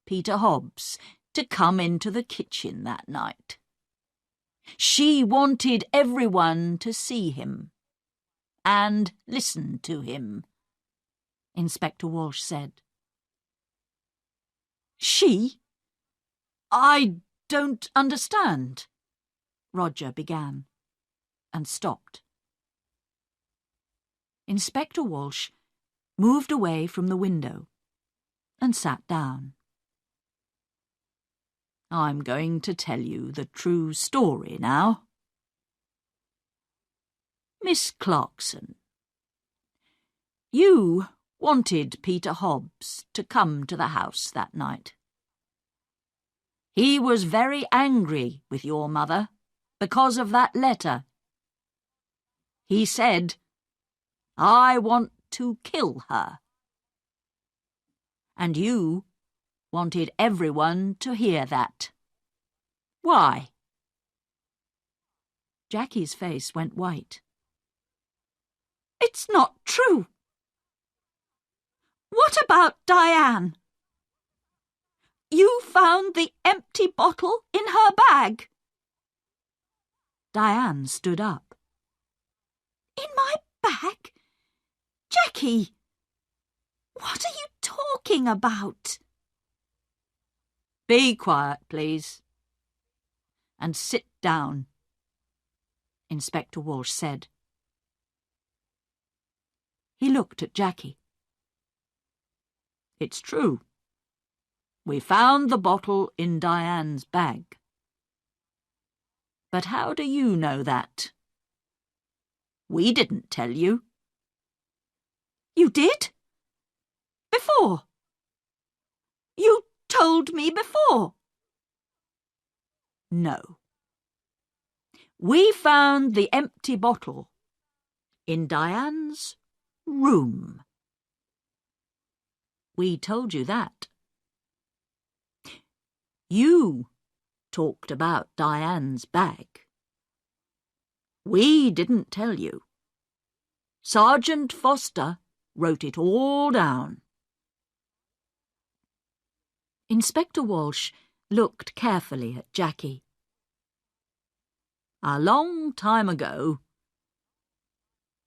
B: Peter Hobbs to come into the kitchen that night. She wanted everyone to see him and listen to him, Inspector Walsh said. She? I don't understand, Roger began, and stopped. Inspector Walsh moved away from the window and sat down. I'm going to tell you the true story now. Miss Clarkson, you wanted Peter Hobbs to come to the house that night. He was very angry with your mother because of that letter. He said, I want to kill her. And you wanted everyone to hear that. Why?
A: Jackie's face went white.
C: It's not true. What about Diane? You found the empty bottle in her bag.
A: Diane stood up.
C: In my bag? Jackie, what are you talking about?
B: Be quiet, please. And sit down, Inspector Walsh said.
A: He looked at Jackie.
B: It's true. We found the bottle in Diane's bag. But how do you know that? We didn't tell you.
C: You did? Before? You told me before.
B: No. We found the empty bottle in Diane's room. We told you that. You talked about Diane's bag. We didn't tell you. Sergeant Foster wrote it all down.
A: Inspector Walsh looked carefully at Jackie.
B: A long time ago,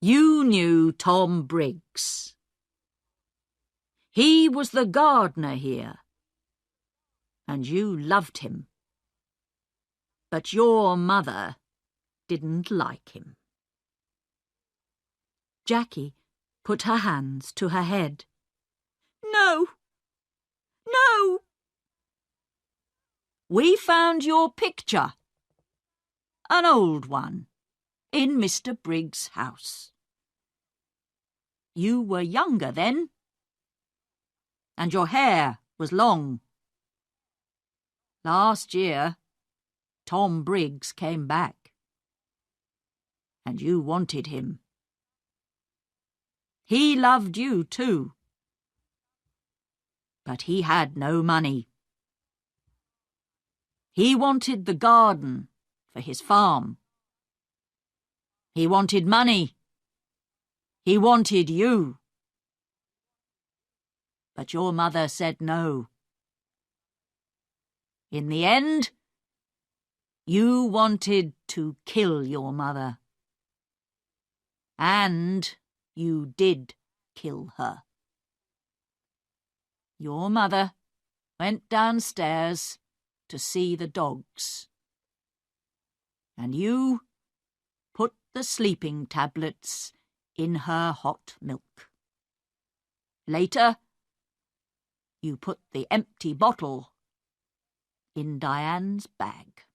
B: you knew Tom Briggs. He was the gardener here, and you loved him. But your mother didn't like him.
A: Jackie put her hands to her head.
C: No! No!
B: We found your picture, an old one, in Mr. Briggs' house. You were younger then, and your hair was long. Last year, Tom Briggs came back, and you wanted him. He loved you too, but he had no money. He wanted the garden for his farm. He wanted money. He wanted you. but your mother said no. In the end, you wanted to kill your mother. And you did kill her. Your mother went downstairs to see the dogs. And you put the sleeping tablets in her hot milk. Later, you put the empty bottle in Diane's bag.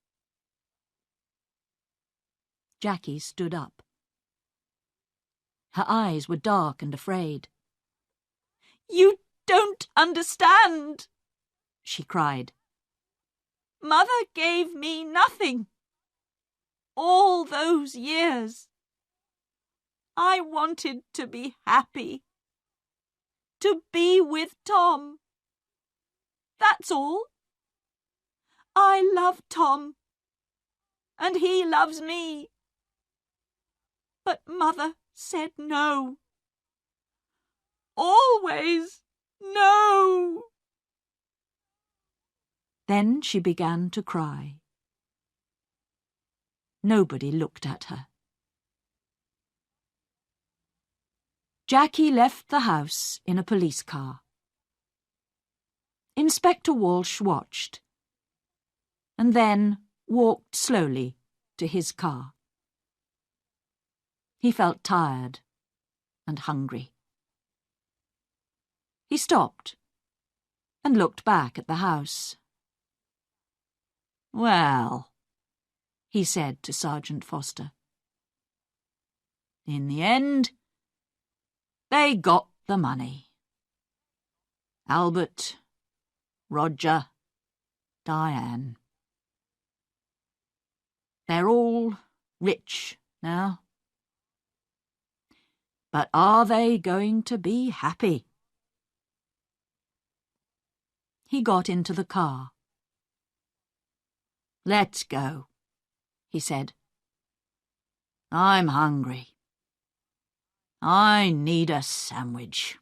B: Jackie stood up. Her eyes were dark and afraid.
C: "You don't understand," she cried. "Mother gave me nothing. All those years. I wanted to be happy. To be with Tom. That's all. I love Tom. And he loves me. But Mother said no. Always no."
A: Then she began to cry. Nobody looked at her. Jackie left the house in a police car. Inspector Walsh watched, and then walked slowly to his car. He felt tired and hungry. He stopped and looked back at the house. "Well," he said to Sergeant Foster, "in the end, they got the money. Albert, Roger, Diane. They're all rich now. But are they going to be happy?" He got into the car. "Let's go," he said. "I'm hungry. I need a sandwich."